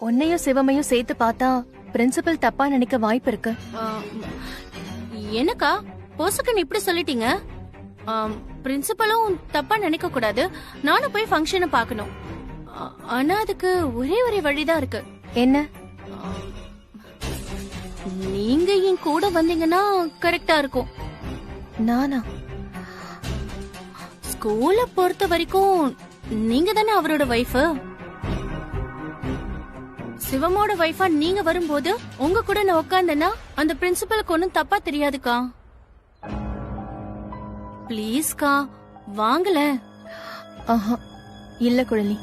உன்னையும் சிவமையும் சேர்த்து பார்த்தா பிரின்சிபல் தப்பா நினைக்க வாய்ப்பு இருக்கு. என்னக்கா பொசுக்குன்னு இப்படி சொல்லிட்டீங்க? பிரின்சிபலும் தப்பா நினைக்க கூடாது. நானும் போய் ஃபங்க்ஷனை பார்க்கணும். ஆனா அதுக்கு ஒரே ஒரு வழிதான் இருக்கு. என்ன? நீங்க என் கூட வந்தீங்கன்னா கரெக்டா இருக்கும். நானா? ஸ்கூல பொறுத்த வரைக்கும் நீங்க தானே அவரோட வைஃப். சிவமோட வைஃபா நீங்க வரும்போது உங்க கூட நான் உட்கார்ந்தேன்னா அந்த பிரின்சிபலுக்கு ஒன்னும் தப்பா தெரியாதுக்கா. பிளீஸ்கா வாங்கல. இல்ல குழலி,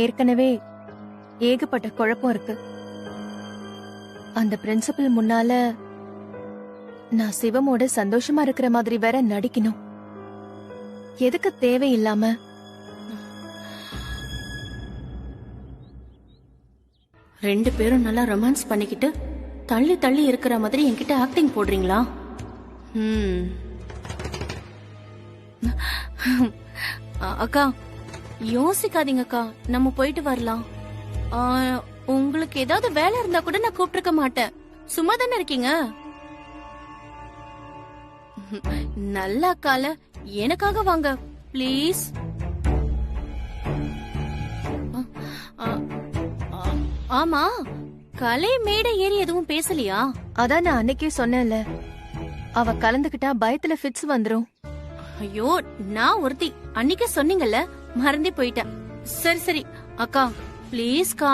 ஏற்கனவே ஏகப்பட்ட குழப்பம் இருக்கு. அந்த பிரின்சிபல் முன்னால நான் சிவமோட சந்தோஷமா இருக்கிற மாதிரி வேற நடிக்கணும். எதுக்கு தேவையில்லாம? ரெண்டு பேரும் நல்லா ரொமான்ஸ் பண்ணிக்கிட்டு தள்ளி தள்ளி இருக்கிற மாதிரி என்கிட்ட ஆக்டிங் போடுறீங்களா? அக்கா யோசிக்காதீங்கக்கா, நம்ம போயிட்டு வரலாம். உங்களுக்கு ஏதாவது வேலை இருந்தா கூட நான் கூப்பிட்டுருக்க மாட்டேன். சும்மா தானே இருக்கீங்க. நல்ல அக்கால எனக்காக வாங்க பிளீஸ். ஆமா, கலை மேடை ஏறி எதுவும் பேசலையா? அதான் நான் அன்னைக்கே சொன்னேன்ல, அவ கலந்துகிட்டா பயத்துல ஃபிட்ஸ் வந்துரும். ஐயோ, நான் ஒருத்தி அன்னைக்கே சொன்னீங்கல்ல, மறந்தே போயிட்டேன். சரி சரி அக்கா பிளீஸ்கா,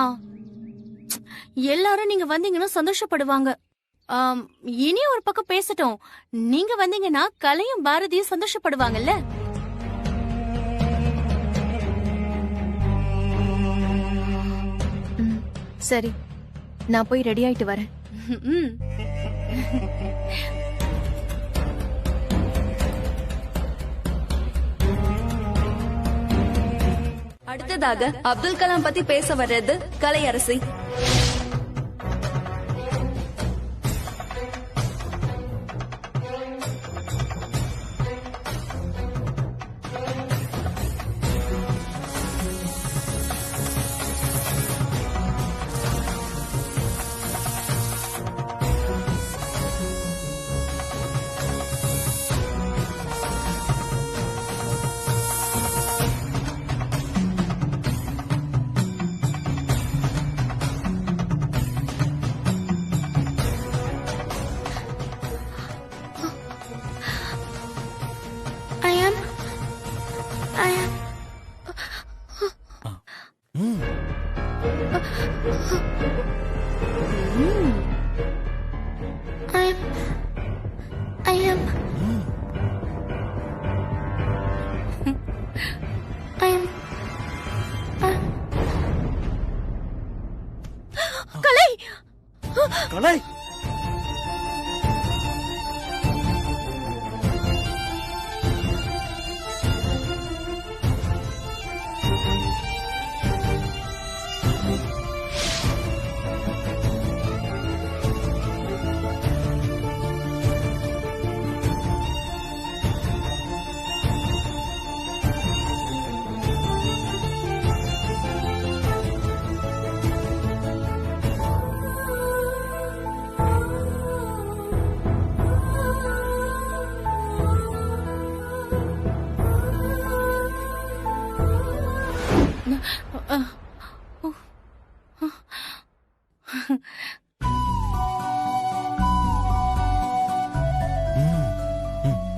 எல்லாரும் நீங்க வந்தீங்கன்னா சந்தோஷப்படுவாங்க. இனி ஒரு பக்கம் பேசட்டும், நீங்க வந்தீங்கன்னா கலையும் பாரதியும் சந்தோஷப்படுவாங்கல்ல. சரி, நான் போய் ரெடி ஆயிட்டு வரேன். அடுத்ததாக அப்துல் கலாம் பத்தி பேச வர்றது கலையரசி. கலை,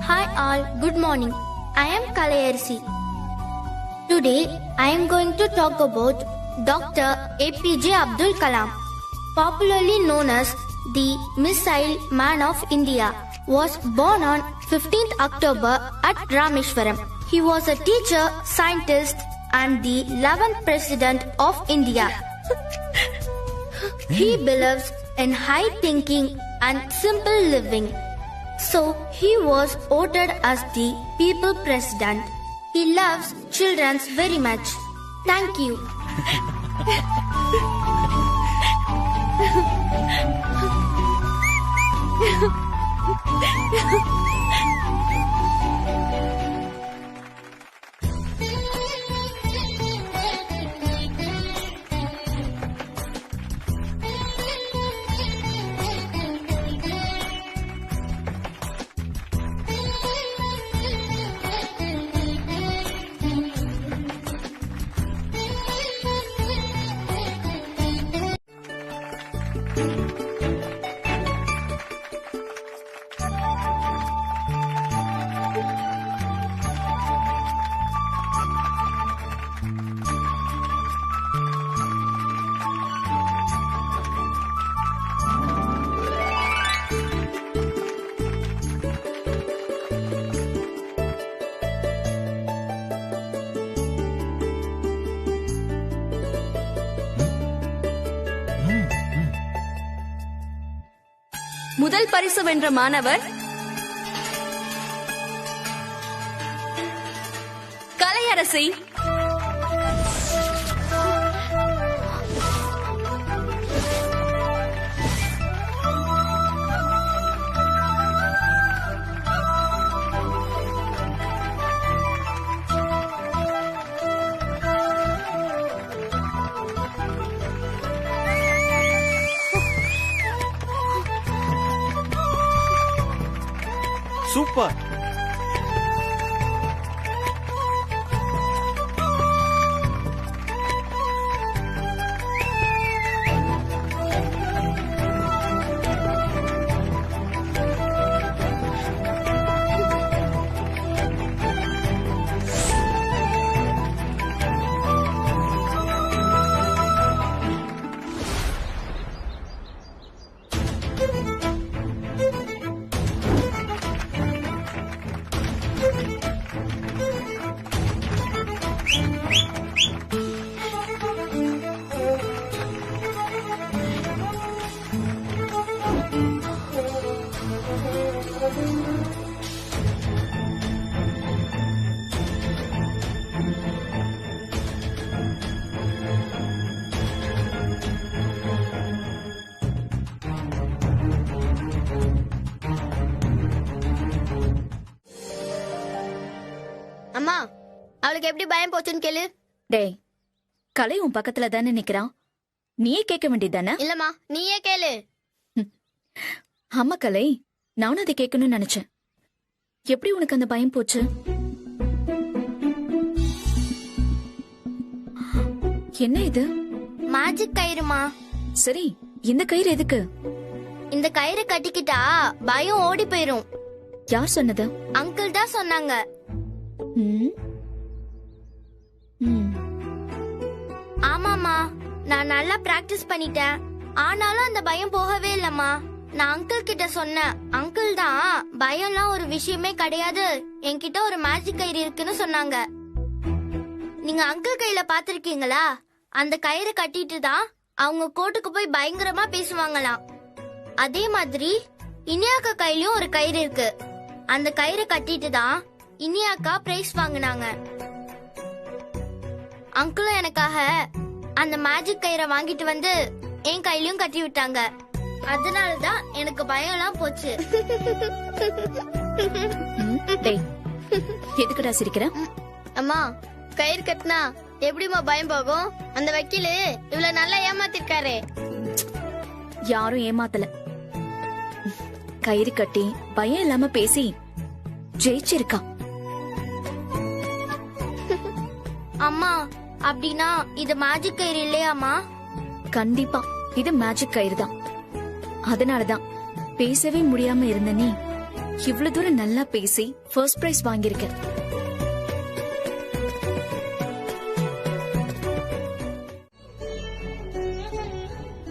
Hi all, good morning. I am Kalayarsi. Today I am going to talk about Dr. APJ Abdul Kalam, popularly known as the Missile Man of India, was born on 15th October at Rameshwaram. He was a teacher, scientist and the 11th President of India. He believes in high thinking and simple living. So he was voted as the People President. He loves children very much. Thank you. முதல் பரிசு வென்ற மாணவர் Kalaiyarasi. Super. அம்மா, அவளுக்கு எப்படி பயம் போச்சுன்னு கேளு. டேய், கலை உன் பக்கத்துல தானே நிக்கிறான், நீயே கேட்க வேண்டியதானே? இல்லம்மா, நீயே கேளு. ஆமா கலை, நானும் அதை கேட்கணும்னு நினைச்சேன். எப்படி உனக்கு அந்த பயம் போச்சு? என்ன இது? மேஜிக் கயிறுமா. சரி, இந்த கயிறு எதுக்கு? இந்த கயிறு கட்டிக்கிட்டா பயம் ஓடி போயிரும். யார் சொன்னது? அங்கிள் தான் சொன்னாங்க. ம். ம். ஆமாமா, நான் நல்லா பிராக்டிஸ் பண்ணிட்டேன். ஆனாலும் அந்த பயம் போகவே இல்லம்மா. நான் அங்கிள் கிட்ட சொன்னேன். அங்கிள் தான் பயம்லாம் ஒரு விஷயமே கிடையாது, என்கிட்ட ஒரு மேஜிக் கயிறு இருக்குன்னு சொன்னாங்க. நீங்க அங்கிள் கையில பாத்திருக்கீங்களா? அந்த கயிறு கட்டிட்டு தான் அவங்க கோர்ட்டுக்கு போய் பயங்கரமா பேசுவாங்களாம். அதே மாதிரி இனியாக்கா கையிலயும் ஒரு கயிறு இருக்கு. அந்த கயிறு கட்டிட்டு தான் இனியாக்கா பிரைஸ் வாங்கினாங்க. அங்கிளும் எனக்காக அந்த மேஜிக் கயிறை வாங்கிட்டு வந்து என் கையிலயும் கட்டி விட்டாங்க. அதனாலதான் எனக்கு பயம் எல்லாம் போச்சு. டேய், எதுக்குடா சிரிக்கிற? அம்மா, கயிறு கட்டினா எப்படிமா பயம் போகும்? அந்த வக்கீலு இவ்வளவு நல்லா ஏமாத்திருக்காரு. யாரும் ஏமாத்தல. கயிறு கட்டி பயம் இல்லாம பேசி ஜெயிச்சிருக்கா. அம்மா, அப்படின்னா இது மேஜிக் கயிறு இல்லையாமா? கண்டிப்பா இது மேஜிக் கயிறு தான். அதனாலதான் பேசவே முடியாம இருந்த நீ இவ்வளவு தூரம் நல்லா பேசி ஃபர்ஸ்ட் பிரைஸ் வாங்கியிருக்க.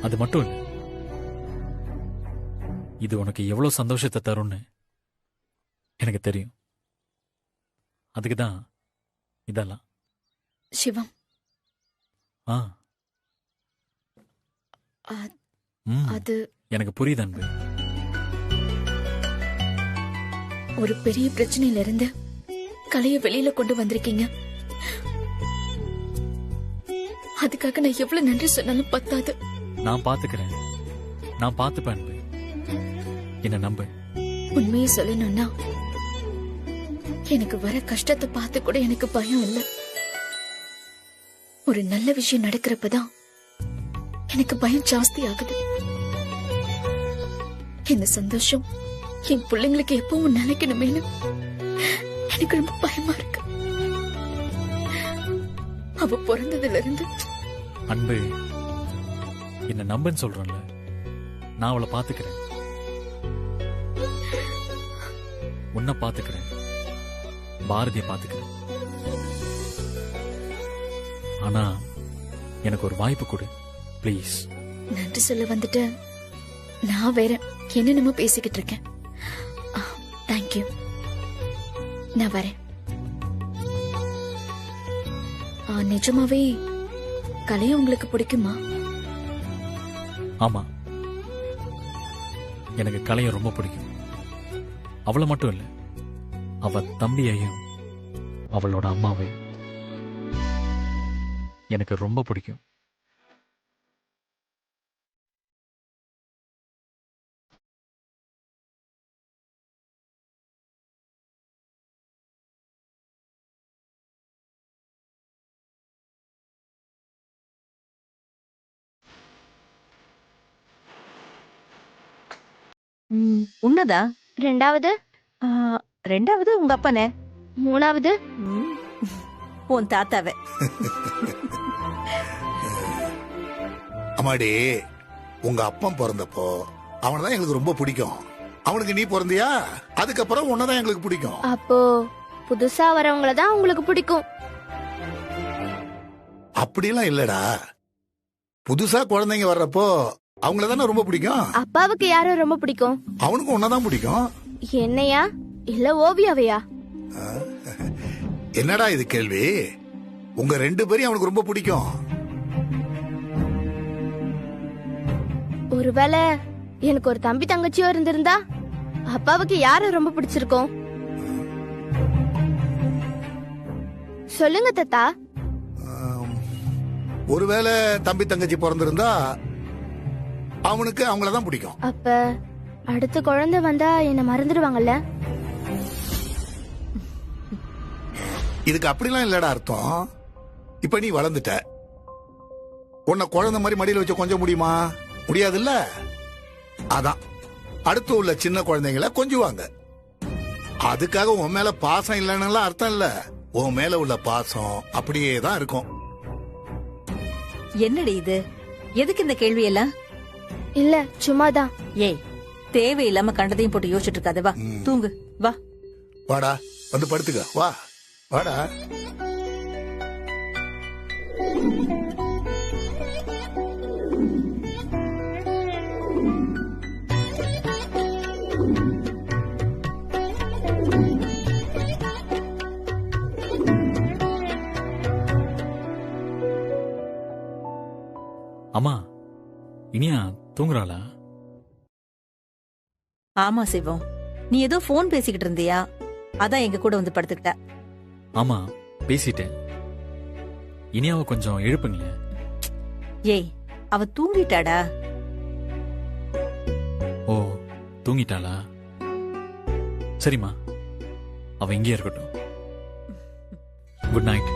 அது மட்டும் இல்ல, இது உனக்கு எவ்வளவு சந்தோஷத்தை தரும்னு எனக்கு தெரியும். அதுக்குதான் இதெல்லாம். சிவம், ஆ, ம், அது எனக்கு புரியுது அன்பு. ஒரு பெரிய பிரச்சனையில இருந்து கலைய வெளியில கொண்டு வந்திருக்கீங்க. அதுக்காக நான் எவ்வளவு நன்றி சொன்னாலும் பத்தாது. நான் பாத்துக்கிறேன், நான் பாத்துப்பேன் அன்பு, என்ன நம்பு. உண்மையை சொல்லணும்னா எனக்கு வர கஷ்டத்தை பார்த்து கூட எனக்கு பயம் இல்ல. ஒரு நல்ல விஷயம் நடக்கிறப்பதான் எனக்கு பயம் ஜாஸ்தி ஆகுது. இந்த சந்தோஷம் என் பிள்ளைங்களுக்கு எப்பவும் நினைக்கணுமே எனக்கு ரொம்ப பயமா இருக்கு. அவ பிறந்ததுல இருந்து. அன்பு, என்ன நம்புன்னு சொல்றேன்ல, நான் அவளை பாத்துக்கிறேன், உன்னை பாத்துக்கிறேன், பாரதிய பாத்துக்கிறேன். ஆனா எனக்கு ஒரு வாய்ப்பு கொடு ப்ளீஸ். நன்றி சொல்ல வந்துட்டு நான் வேற என்னென்னமோ பேசிக்கிட்டு இருக்கேன். தேங்க்யூ, நான் வரேன். நிஜமாவே கலைய உங்களுக்கு பிடிக்குமா? ஆமா, எனக்கு கலையை ரொம்ப பிடிக்கும். அவளை மட்டும் இல்ல, அவ தம்பியையும் அவளோட அம்மாவையும் எனக்கு ரொம்ப பிடிக்கும். உன்னதா? ரெண்டாவது, ரெண்டாவது உங்க அப்பனே, மூணாவது உன் தாத்தாவே. அம்மாடி, உங்க அப்பன் பிறந்தப்போ அவனதான் எங்களுக்கு ரொம்ப பிடிக்கும். அவனுக்கு நீ பிறந்தியா, அதுக்கப்புறம் உன்னதான் எங்களுக்கு பிடிக்கும். அப்போ புதுசா வரவங்கள தான் உங்களுக்கு பிடிக்கும். அப்படிலாம் இல்லடா, புதுசா குழந்தைங்க வர்றப்போ அவங்கள தானே ரொம்ப பிடிக்கும். அப்பாவுக்கு யார ரொம்ப பிடிக்கும்? அவனுக்கும் உன்னதான் பிடிக்கும். என்னையா இல்ல ஓவியாவையா? என்னடா இது கேள்வி? உங்க ரெண்டு பேரையும் அவனுக்கு ரொம்ப பிடிக்கும். ஒருவேளை எனக்கு ஒரு தம்பி தங்கச்சியோ இருந்திருந்தா அப்பாவுக்கு யார ரொம்ப பிடிச்சிருக்கும்? சொல்லுங்க தாத்தா. ஒருவேளை தம்பி தங்கச்சி பிறந்திருந்தா அவனுக்கு அவங்களதான் பிடிக்கும். அப்ப அடுத்த குழந்தை வந்தா என்ன மறந்துடுவாங்கல்ல? இதுக்கு அப்படிலாம் இல்லடா அர்த்தம். இப்ப நீ வளர்ந்துட்ட, உன்னை குழந்தை மாதிரி மடியில வச்சு கொஞ்சம் முடியுமா? முடியாதுல்ல. அதான் அடுத்து உள்ள சின்ன குழந்தைங்களை கொஞ்சுவாங்க. அதுக்காக உன் மேல பாசம் இல்லைன்னு அர்த்தம் இல்ல. உன் மேல உள்ள பாசம் அப்படியே தான் இருக்கும். என்னடி இது? எதுக்கு இந்த கேள்வி எல்லாம்? இல்ல, சும்மாதான். ஏய், தேவையில்லாம கண்டதையும் போட்டு யோசிச்சுட்டு இருக்காத. வா தூங்கு, வா. வாடா, வந்து படுத்துக்க. வா, வாடா. அம்மா, இனியா தூங்குறாளா? ஆமா சிவம், நீ ஏதோ போன் பேசிக்கிட்டு இருந்தியா, அதான் எங்க கூட வந்து படுத்துக்கிட்ட. ஆமா, பேசிட்டேன். இனியாவை கொஞ்சம் எழுப்புங்களேன். ஏய், அவ தூங்கிட்டாடா. ஓ, தூங்கிட்டாளா? சரிம்மா, அவ இங்கே இருக்கட்டும். Good night.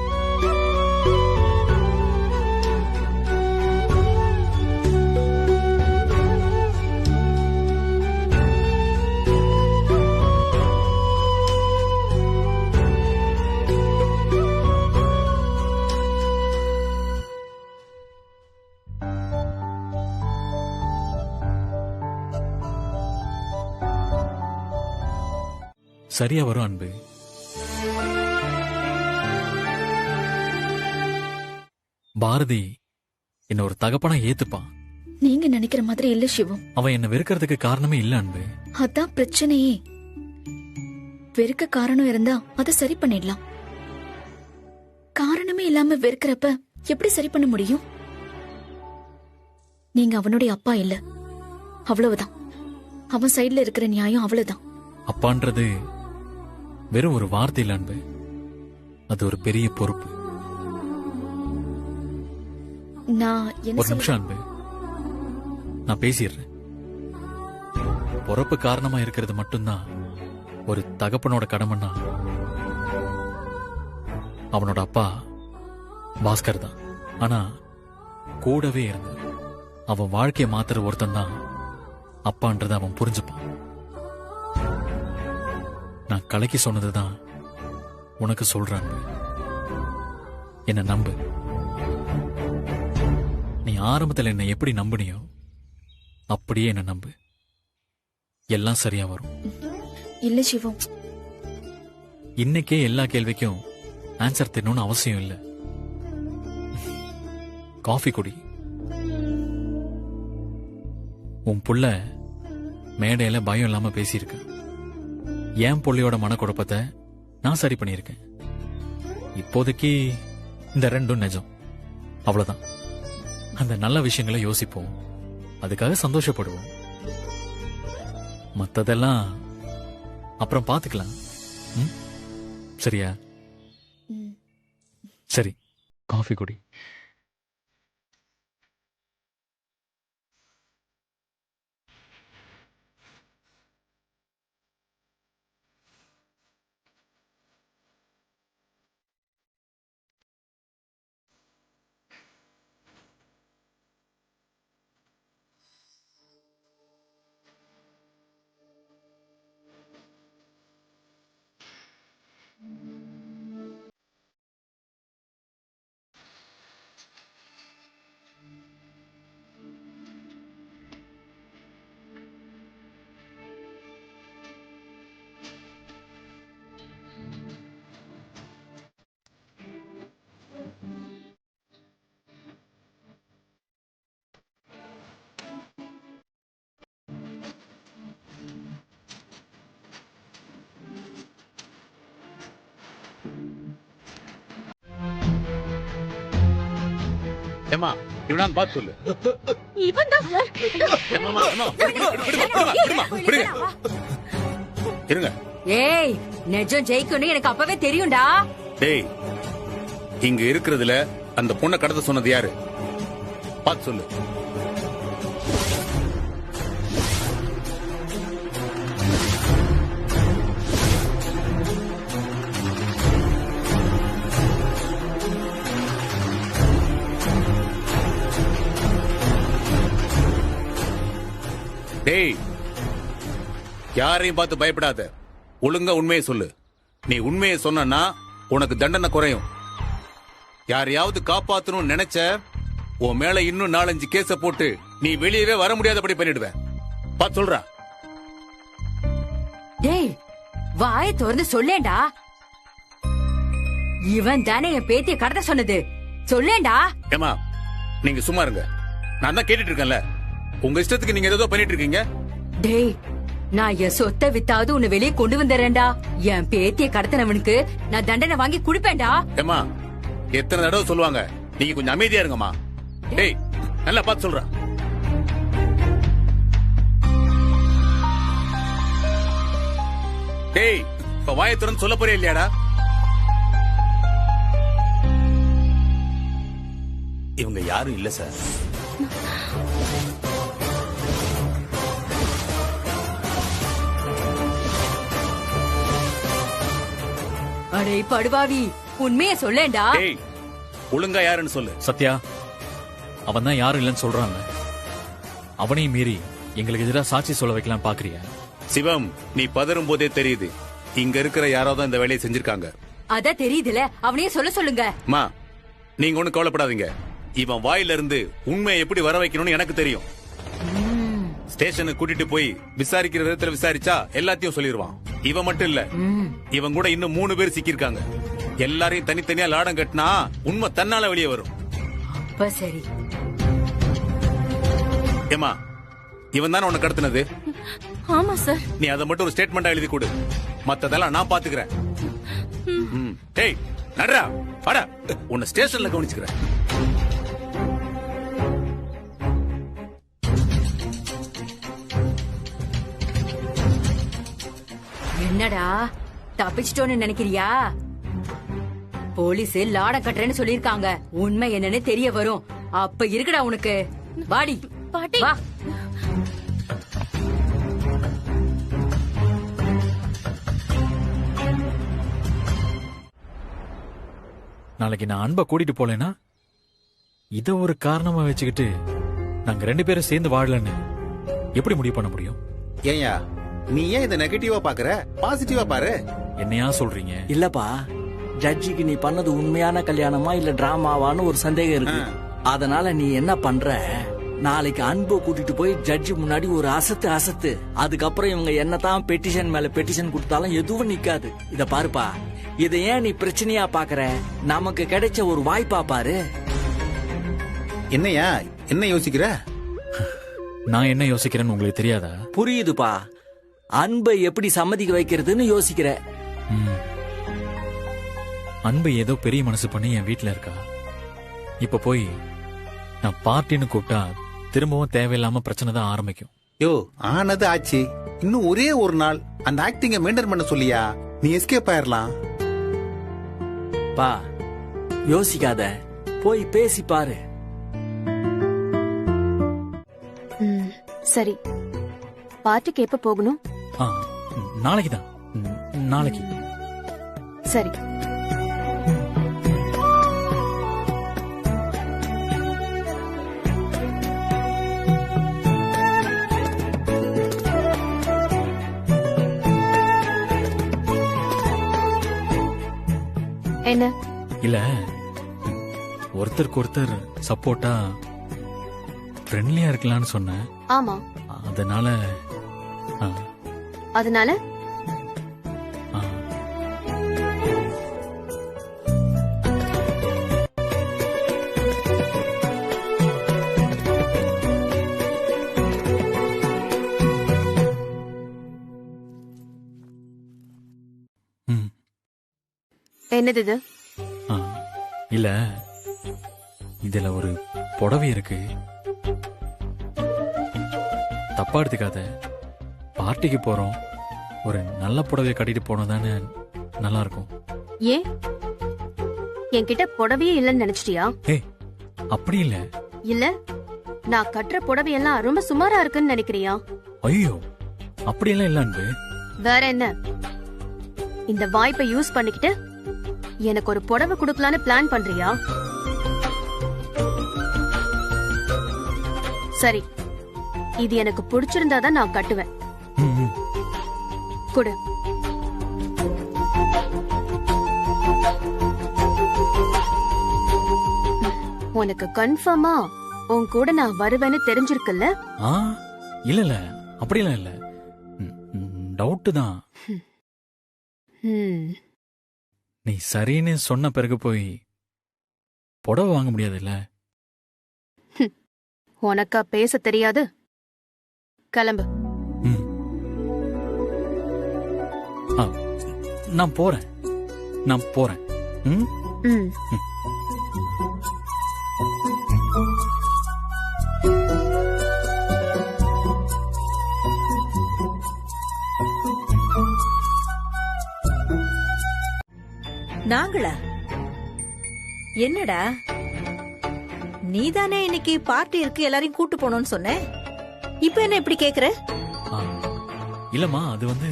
சரியா வரும் அன்பு. பாரதி என்ன ஒரு தகப்பனா ஏத்துப்பான். நீங்க நினைக்கிற மாதிரி இல்ல சிவம். அவன் என்ன வெறுக்கிறதுக்கு காரணமே இல்ல அன்பு. அதான் பிரச்சனையே. வெறுக்க காரணம் இருந்தா அதை சரி பண்ணிடலாம். காரணமே இல்லாம வெறுக்கிறப்ப எப்படி சரி பண்ண முடியும்? நீங்க அவனுடைய அப்பா இல்ல, அவ்வளவுதான். அவன் சைடுல இருக்கிற நியாயம் அவ்வளவுதான். அப்பான்றது வெறும் ஒரு வார்த்தை இல்ல அன்பு, அது ஒரு பெரிய பொறுப்பு. நான் ஒரு நிமிஷம் அன்பு, நான் பேசிடுறேன். பொறுப்பு காரணமா இருக்கிறது மட்டும்தான் ஒரு தகப்பனோட கடமைன்னா அவனோட அப்பா பாஸ்கர் தான். ஆனா கூடவே இருந்து அவன் வாழ்க்கையை மாத்துற ஒருத்தன் தான் அப்பான்றத அவன் புரிஞ்சுப்பான். நான் கலைக்கு சொன்னதுதான் உனக்கு சொல்றான். என்ன நம்பு. நீ ஆரம்பத்தில் என்ன எப்படி நம்புனியோ அப்படியே என்ன நம்பு. எல்லாம் சரியா வரும். இல்ல சிவம், இன்னைக்கே எல்லா கேள்விக்கும் ஆன்சர் தெரியணும்னு அவசியம் இல்லை. காஃபி குடி. உன் புள்ள மேடையில பயம் இல்லாம பேசியிருக்க. என் புள்ளையோட மனக்குழப்பத்தை நான் சரி பண்ணியிருக்கேன். இப்போதைக்கு இந்த ரெண்டும் நிஜம், அவ்வளவுதான். அந்த நல்ல விஷயங்களை யோசிப்போம், அதுக்காக சந்தோஷப்படுவோம். மத்ததெல்லாம் அப்புறம் பாத்துக்கலாம். ம்? சரியா? சரி, காஃபி குடி. ஏமா இவனான் பார்த்து சொல்லு. இருங்க. ஏய், நெஜம் ஜெயிக்கும்னு எனக்கு அப்பவே தெரியும்டா. டேய், இங்க இருக்கிறதுல அந்த பொண்ணை கடத்த சொன்னது யாரு? பார்த்து சொல்லு. டேய், யாரையும் பார்த்து பயப்படாத. ஒழுங்கா உண்மையை சொல்லு. நீ உண்மையை சொன்னா உனக்கு தண்டனை குறையும். யாரையாவது காப்பாத்தணும்னு நினைச்ச உன் மேல இன்னும் 4-5 கேஸ போட்டு நீ வெளியவே வர முடியாதபடி பண்ணிடுவேன். பார்த்து சொல்றா. டேய், வாயை திறந்து சொல்லேண்டா. இவன் தானே என் பேத்திய கடத்த சொன்னது. சொல்லேண்டா. ஏமா, நீங்க சும்மா இருங்க. நான் தான் கேட்டுட்டு இருக்கேன்ல. உங்க இஷ்டத்துக்கு நீங்க ஏதோ பண்ணிட்டு இருக்கீங்க. டேய், நான் என் சொத்தை வித்தாவது உன்னை வெளியே கொண்டு வந்துறேன்டா. என் பேத்திய கடத்தினவனுக்கு நான் தண்டனை வாங்கி குடுப்பேன்டா. ஏமா, எத்தனை தடவை சொல்லுவாங்க, நீங்க கொஞ்சம் அமைதியா இருங்கம்மா. டேய், நல்லா பார்த்து சொல்றா. டேய், இப்ப வாயை திறந்து சொல்ல போறே இல்லையாடா? இவங்க யாரும் இல்ல சார். அடே படுபாவி, உண்மையை சொல்லேண்டா. டேய், ஒழுங்கா யாருன்னு சொல்லு. சத்யா, அவன் தான் யாரும் இல்லைன்னு சொல்றான்ல. அவனையும் மீறி எங்களுக்கு எதிராக சாட்சி சொல்ல வைக்கலாம் பாக்குறியா? சிவம், நீ பதறும் போதே தெரியுது இங்க இருக்கிற யாராவது இந்த வேலையை செஞ்சிருக்காங்க. அத தெரியுதுல, அவனையே சொல்ல சொல்லுங்க. மா, நீங்க ஒண்ணு கவலைப்படாதீங்க. இவன் வாயில இருந்து உண்மையை எப்படி வர வைக்கணும்னு எனக்கு தெரியும். ஸ்டேஷனுக்கு கூட்டிட்டு போய் விசாரிக்கிற விதத்துல விசாரிச்சா எல்லாத்தையும் சொல்லிடுவான். இவன் மட்டும் இல்ல, இவன் கூட இன்னும் 3 பேர் சிக்கிருக்காங்க. எல்லாரையும் தனித்தனியா லாடம் கட்டினா உண்மை தன்னால வெளியே வரும். அப்ப சரி. ஏமா, இவன் தானே உன்னை கடத்தினது? ஆமா சார். நீ அதை மட்டும் ஒரு ஸ்டேட்மெண்டா எழுதி கொடு. மத்ததெல்லாம் நான் பாத்துக்கிறேன். டேய், நடரா, வாடா. உன்னை ஸ்டேஷன்ல கவனிச்சுக்கிறேன். என்னடா தப்பிச்சிட்டோன்னு நினைக்கிறியா? போலீஸ் லாடம் கட்டுறேன்னு சொல்லிருக்காங்க. உண்மை என்னன்னு தெரிய வரும். அப்ப இருக்குடா உனக்கு. வாடி பாட்டி. வா. நாளைக்கு நான் அன்பை கூட்டிட்டு போலேனா இத ஒரு காரணமா வச்சுக்கிட்டு நாங்க 2 பேரும் சேர்ந்து வாழலன்னு எப்படி முடிவு பண்ண முடியும்? ஏயா, நீ ஏன் இதை நெகட்டிவா பாக்குற? பாசிட்டிவா பாரு. என்னையா சொல்றீங்க? இல்லப்பா, ஜட்ஜிக்கு நீ பண்ணது உண்மையான கல்யாணமா இல்ல டிராமாவான்னு ஒரு சந்தேகம் இருக்கு. அதனால நீ என்ன பண்ற, நாளைக்கு அன்பை கூட்டிட்டு போய் ஜட்ஜி முன்னாடி ஒரு அசத்து. அதுக்கப்புறம் இவங்க என்னதான் பெட்டிஷன் மேல பெட்டிஷன் கொடுத்தாலும் எதுவும் நிக்காது. இத பாருப்பா, இத ஏன் நீ பிரச்சனையா பாக்குற? நமக்கு கிடைச்ச ஒரு வாய்ப்பா பாரு. என்னையா, என்ன யோசிக்கிற? நான் என்ன யோசிக்கிறேன்னு உங்களுக்கு தெரியாதா? புரியுதுப்பா, அன்பை எப்படி சம்மதிக்க வைக்கிறதுன்னு யோசிக்கிற. அன்பு ஏதோ பெரிய மனசு பண்ணி என் வீட்டுல இருக்கா. இப்ப போய் நான் பார்ட்டின்னு கூப்பிட்டா திரும்பவும் தேவையில்லாம பிரச்சனை தான் ஆரம்பிக்கும். யோ ஆனது ஆச்சு. இன்னும் ஒரே ஒரு நாள் அந்த ஆக்டிங்க மெயின்டைன் பண்ண சொல்லியா, நீ எஸ்கேப் ஆயிரலாம். பா யோசிக்காத, போய் பேசி பாரு. சரி, பார்ட்டிக்கு எப்ப போகணும்? நாளைக்கு தான். நாளைக்கு. சரி. என்ன? இல்ல, ஒருத்தருக்கு ஒருத்தர் சப்போர்ட்டா ஃப்ரெண்ட்லியா இருக்கலாம்னு சொன்னேன். ஆமா. அதனால அதனால என்னது இது? இல்ல, இதுல ஒரு புடவை இருக்கு. தப்பா எடுத்துக்காத. பார்ட்டிக்கு போறோம், ஒரு நல்ல புடவையை கட்டிட்டு போனோம் தானே நல்லா இருக்கும். ஏன் என்கிட்ட புடவையே இல்லன்னு நினைச்சிட்டியா? அப்படி இல்ல. இல்ல, நான் கட்டுற புடவையெல்லாம் ரொம்ப சுமாரா இருக்குன்னு நினைக்கிறியா? ஐயோ, அப்படியெல்லாம் இல்ல அன்பு. வேற என்ன? இந்த வாய்ப்பை யூஸ் பண்ணிக்கிட்டு எனக்கு ஒரு புடவை கொடுக்கலான்னு பிளான் பண்றியா? சரி, இது எனக்கு பிடிச்சிருந்தாதான் நான் கட்டுவேன். கொடு. உனக்கு கன்ஃபார்மா உன் கூட நான் வருவேன்னு தெரிஞ்சிருக்குல்ல? இல்ல இல்ல, அப்படியெல்லாம் இல்ல. டவுட் தான். நீ சரின்னு சொன்ன பிறகு போய் புடவை வாங்க முடியாது இல்ல? உனக்கா பேச தெரியாது? கிளம்பு. நான் போறேன். நாங்களா? என்னடா, நீதானே இன்னைக்கு பார்ட்டி இருக்கு எல்லாரையும் கூட்டு போனோம்னு சொன்ன, இப்ப என்ன இப்படி கேக்குற? இல்லம்மா, அது வந்து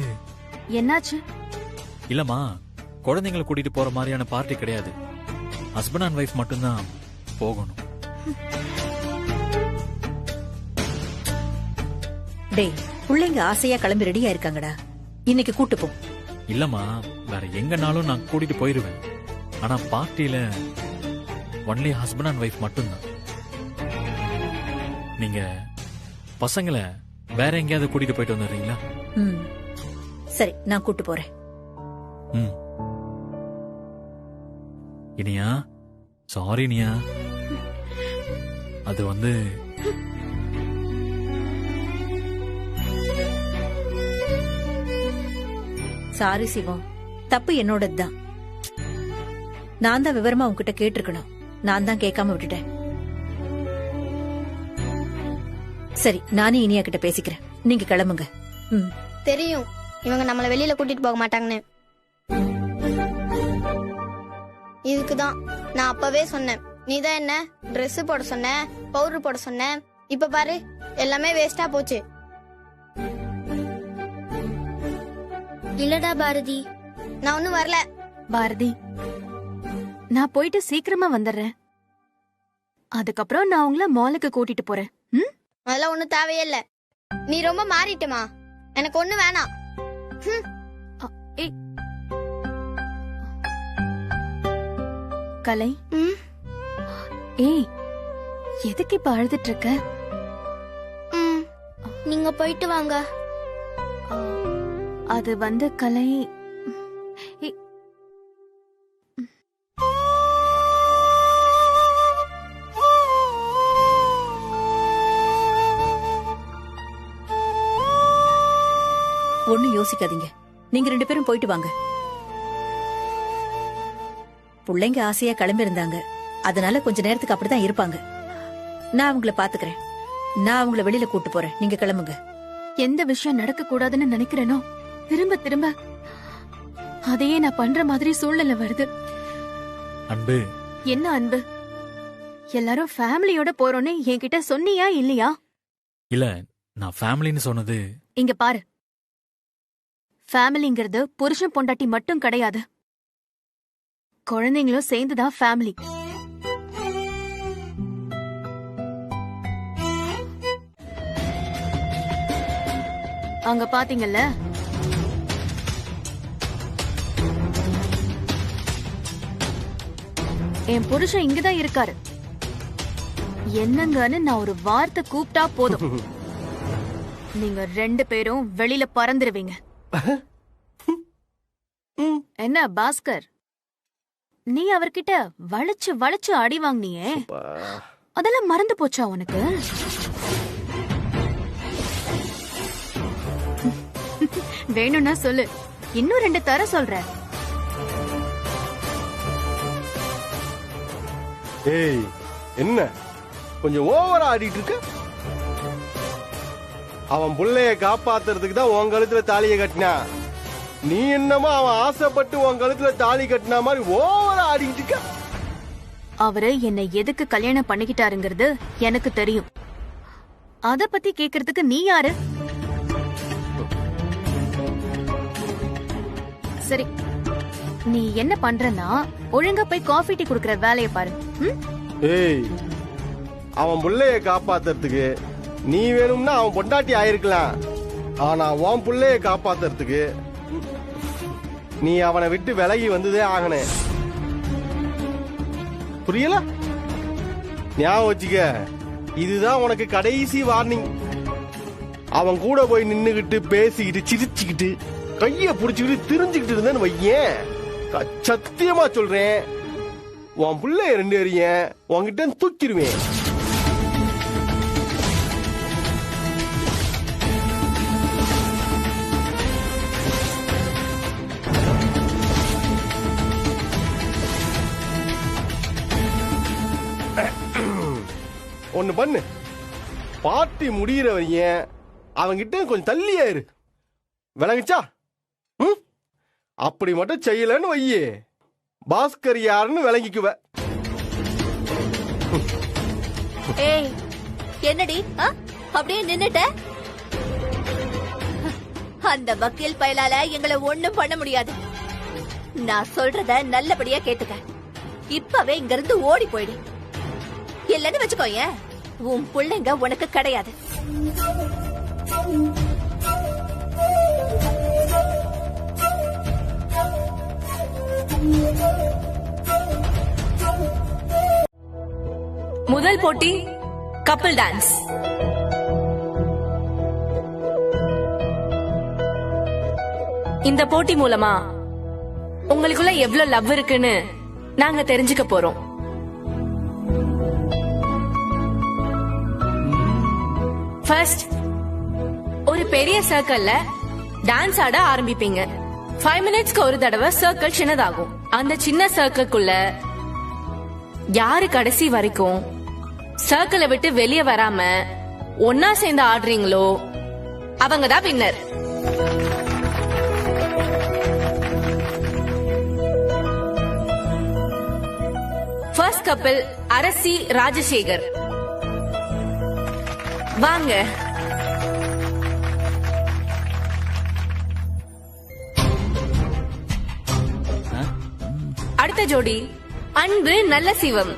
என்னாச்சு? இல்லம்மா, குழந்தைங்களை கூட்டிட்டு போற மாதிரியான பார்ட்டி கிடையாது. ஹஸ்பண்ட் அண்ட் வைஃப் மட்டும்தான் போகணும். டேய், பிள்ளைங்க ஆசையா கிளம்பி ரெடியா இருக்காங்கடா, இன்னைக்கு கூட்டு போ. இல்லம்மா, வேற எங்கனாலும் நான் கூட்டிட்டு போயிருவேன். ஆனா பார்ட்டியில ஒன்லி ஹஸ்பண்ட் அண்ட் வைஃப் மட்டும்தான். நீங்க பசங்களை வேற எங்கேயாவது கூட்டிட்டு போயிட்டு வந்துடுறீங்களா? சரி, நான் கூட்டு போறேன். இனியா, சாரி இனியா, அது வந்து சாரி சிவம், தப்பு என்னோடதுதான். நான் தான் விவரமா உன்கிட்ட கேட்டிருக்கணும், நான் தான் கேட்காம விட்டுட்டேன். சரி, நானே இனியா கிட்ட பேசிக்கிறேன், நீங்க கிளம்புங்க. தெரியும் இவங்க நம்மள வெளியில கூட்டிட்டு போக மாட்டாங்கன்னு. இதுக்குதான் நான் அப்பவே சொன்னேன், நீதான் என்ன Dress போட சொன்ன, பவுடர் போட சொன்ன. இப்ப பாரு, எல்லாமே வேஸ்டா போச்சு. இல்லடா பாரதி, நான் ஒன்னும் வரல. பாரதி, நான் போயிட்டு சீக்கிரமா வந்துடுறேன். அதுக்கப்புறம் நான் உங்களை மாலுக்கு கூட்டிட்டு போறேன். அதெல்லாம் ஒண்ணும் தேவையே இல்ல. நீ ரொம்ப மாறிட்டமா, எனக்கு ஒண்ணு வேணாம். கலை, ஏய், எதுக்கு இப்ப அழுதுட்டு இருக்க? நீங்க போயிட்டு வாங்க. அது வந்து கலை, ஒண்ணும் யோசிக்காதீங்க, நீங்க 2 பேரும் போயிட்டு வாங்க. பிள்ளைங்க ஆசையா கிளம்பி இருந்தாங்க, அதனால கொஞ்ச நேரத்துக்கு அப்படிதான் இருப்பாங்க. நான் அவங்கள பாத்துக்கிறேன். நான் அவங்கள வெளியில கூட்டு போறேன், நீங்க கிளம்புங்க. எந்த விஷயம் நடக்க கூடாதுன்னு நினைக்கிறேனோ திரும்ப திரும்ப அதையே நான் பண்ற மாதிரி சூழ்நிலை வருது. அன்பு, என்ன அன்பு? எல்லாரும் ஃபேமிலியோட போறோன்னு என்கிட்ட சொன்னியா இல்லையா? இல்ல, நான் ஃபேமிலின்னு சொன்னது. இங்க பாரு, ஃபேமிலிங்கிறது புருஷன் பொண்டாட்டி மட்டும் கிடையாது. குழந்தைங்களும் சேர்ந்துதான் ஃபேமிலி. அங்க பாத்தீங்கல்ல, என் புருஷன் இங்கதான் இருக்காரு. என்னங்கன்னு நான் ஒரு வார்த்தை கூப்பிட்டா போதும், நீங்க 2 பேரும் வெளியில பறந்துருவீங்க. என்ன பாஸ்கர், நீ அவர்கிட்ட வளைச்சு வளைச்சு அடி வாங்கினியே, அதெல்லாம் மறந்து போச்சா உனக்கு? வேணும்னா சொல்லு, இன்னும் 2 தர சொல்றேன். ஏய், என்ன கொஞ்சம் ஓவரா ஆடிட்டு இருக்க? அவன் புள்ளைய காப்பாத்துறதுக்கு தான் உன் கழுத்துல தாலியை கட்டினா, நீ என்னமோ அவன் ஆசைப்பட்டு உன் கழுத்துல தாலி கட்டினா மாதிரி ஓவரா ஆடிட்டு இருக்க. அவரு என்னை எதுக்கு கல்யாணம் பண்ணிக்கிட்டாருங்கிறது எனக்கு தெரியும். அத பத்தி கேக்குறதுக்கு நீ யாரு? சரி, நீ என்ன பண்றன்னா ஒழுங்கா போய் காஃபி டீ குடுக்கற வேலைய பாரு. ஏய், அவன் புள்ளைய காப்பாத்துறதுக்கு நீ வேணும்னா அவன் பொண்டாட்டி ஆயிருக்கலாம். ஆனா உன் புள்ளைய காப்பாத்துறதுக்கு நீ அவனை விட்டு விலகி வந்ததே ஆகனே. புரியல? ஞாபகம் வச்சுக்க, இதுதான் உனக்கு கடைசி வார்னிங். அவன் கூட போய் நின்னுகிட்டு பேசிக்கிட்டு சிரிச்சுக்கிட்டு கைய புடிச்சுக்கிட்டு திரிஞ்சுக்கிட்டு இருந்தேன்னு வையேன், சத்தியமா சொல்றேன், உன் பிள்ளைய 2 பேரையும் உன்கிட்ட தூக்கிடுவேன். ஒண்ணு பண்ணு, பார்ட்டி முடிகிற வரையும் அவங்கிட்ட கொஞ்சம் தள்ளியா இரு. விளங்குச்சா? அப்படி மட்டும் செய்யலன்னு வையே, பாஸ்கர் யாருன்னு விளங்கிக்குவ. ஏய், என்னடி அப்படியே நின்னுட்ட? அந்த வக்கீல் பயலால எங்களை ஒண்ணும் பண்ண முடியாது. நான் சொல்றத நல்லபடியா கேட்டுக்க. இப்பவே இங்க இருந்து ஓடி போயிடு. இல்லன்னு வச்சுக்கோங்க, உன் பிள்ளைங்க உனக்கு கிடையாது. முதல் போட்டி கப்பிள் டான்ஸ். இந்த போட்டி மூலமா உங்களுக்குள்ள எவ்வளவு லவ் இருக்குன்னு நாங்க தெரிஞ்சுக்க போறோம். ஃபர்ஸ்ட், ஒரு பெரிய சர்க்கிள்ல டான்ஸ் ஆட ஆரம்பிப்பீங்க. 5 மினிட்ஸ்க்கு ஒரு தடவை சர்க்கிள் சின்னதாகும். அந்த சின்ன சர்க்கிள்குள்ள யாரு கடைசி வரைக்கும் சர்க்கிளை விட்டு வெளியே வராம ஒன்னா சேர்ந்து ஆடுறீங்களோ அவங்கதான் வின்னர். ஃபர்ஸ்ட் கப்பிள் அரசி ராஜசேகர், வாங்க. அடுத்த ஜோடி அன்பு நல்ல சிவம்.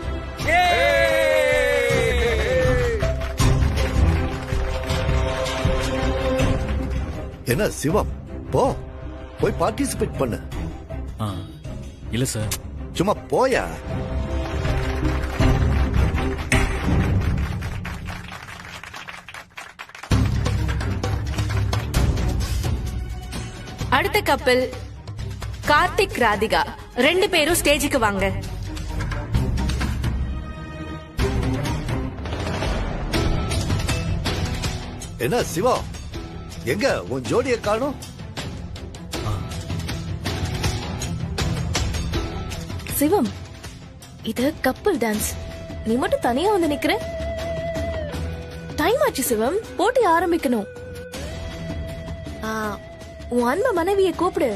என்ன சிவம், போய் பார்ட்டிசிபேட் பண்ணு. இல்ல சார், சும்மா போயா. அடுத்த கப்பிள் கார்த்திக் ராதிகா, 2 பேரும் ஸ்டேஜுக்கு வாங்க. என்ன சிவா, எங்க உன் ஜோடியை காணோம்? சிவம், இது கப்பிள் டான்ஸ். நீ மட்டும் தனியா வந்து நிக்கிற. டைம் ஆச்சு சிவம், போட்டி ஆரம்பிக்கணும். உன் அன்பு மனைவியை கூப்பிடு.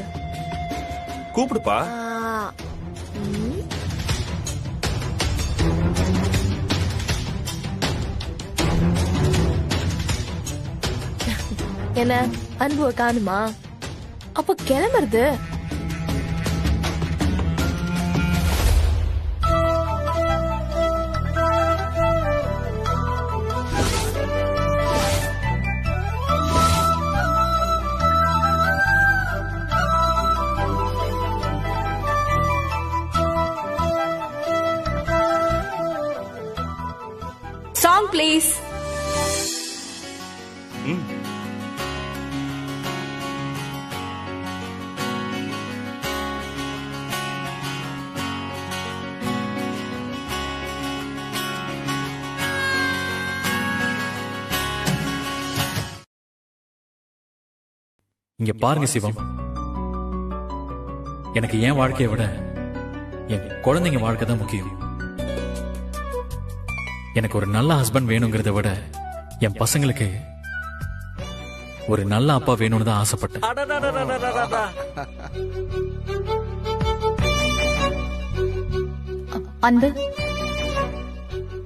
கூப்பிடுப்பா. என்ன அன்புவை காணுமா? அப்ப கிளம்புறது. Song please. இங்க பாருங்க சிவம், எனக்கு என் வாழ்க்கையை விட என் குழந்தைங்க வாழ்க்கை தான் முக்கியம். எனக்கு ஒரு நல்ல ஹஸ்பண்ட் வேணுங்கிறத விட என் பசங்களுக்கு ஒரு நல்ல அப்பா வேணும்னு தான் ஆசைப்பட்டேன். அன்பு,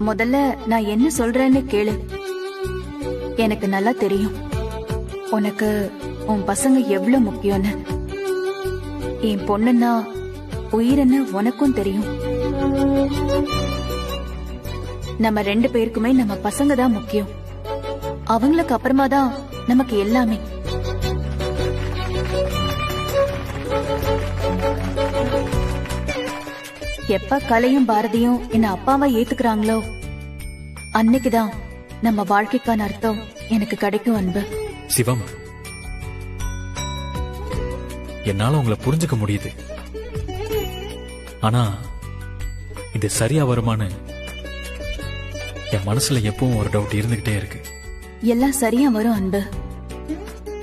முதல்ல நான் என்ன சொல்றேன்னு கேளு. எனக்கு நல்லா தெரியும் உனக்கு உன் பசங்க எவ்வளவு முக்கியம்னு. என் பொண்ணுன்னா உயிரென்னு உனக்கும் தெரியும். நம்ம 2 பேருக்குமே நம்ம பசங்க தான் முக்கியம். அவங்களுக்கு அப்புறமா தான் நமக்கு எல்லாமே. எப்ப கலையும் பாரதியும் என்ன அப்பாவா ஏத்துக்கிறாங்களோ அன்னைக்குதான் நம்ம வாழ்க்கைக்கான அர்த்தம் எனக்கு கிடைக்கும். அன்பு சிவம், என்னால உங்களை புரிஞ்சுக்க முடியுது. ஆனா இது சரியா வருமானு என் மனசுல எப்பவும் ஒரு டவுட் இருந்துகிட்டே இருக்கு. எல்லாம் சரியா வரும் அன்பு.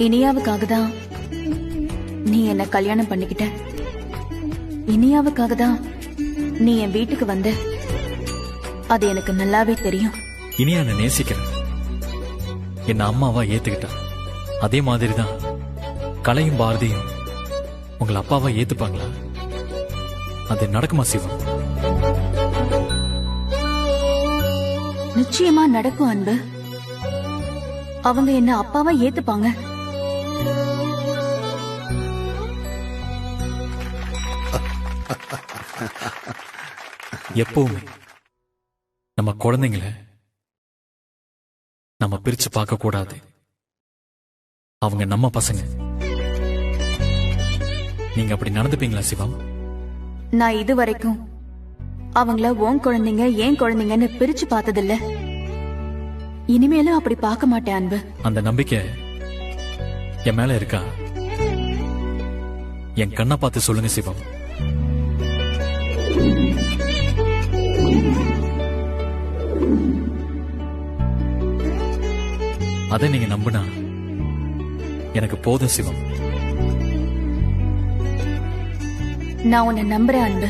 இனியாவுக்காக தான் நீ என்ன கல்யாணம் பண்ணிக்கிட்ட. இனியாவுக்காக தான் நீ என் வீட்டுக்கு வந்த. அது எனக்கு நல்லாவே தெரியும். இனியா என்ன நேசிக்கிறேன், என்ன அம்மாவா ஏத்துக்கிட்டா. அதே மாதிரிதான் கலையும் பாரதியும் உங்களை அப்பாவா ஏத்துப்பாங்களா? அது நடக்குமா சிவம்? நிச்சயமா நடக்கும் அன்பு. அவங்க என்ன அப்பாவா ஏத்துப்பாங்க. எப்பவுமே நம்ம குழந்தைங்களை நம்ம பிரிச்சு பார்க்க கூடாது. அவங்க நம்ம பசங்க. நீங்க அப்படி நடந்துப்பீங்களா சிவம்? நான் இதுவரைக்கும் அவங்கள உன் குழந்தைங்க ஏன் குழந்தைங்கன்னு பிரிச்சு பார்த்ததில்ல. இனிமேலும் அப்படி பார்க்க மாட்டேன் அன்பு. அந்த நம்பிக்கை என் மேல இருக்கா? என் கண்ணை பார்த்து சொல்லுங்க சிவம். அதை நீங்க நம்பினா எனக்கு போதும் சிவம். நான் உன்னை நம்புறேன் அன்பு.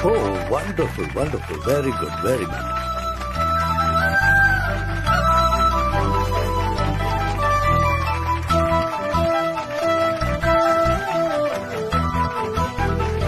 Oh, wonderful, wonderful. Very good, very good.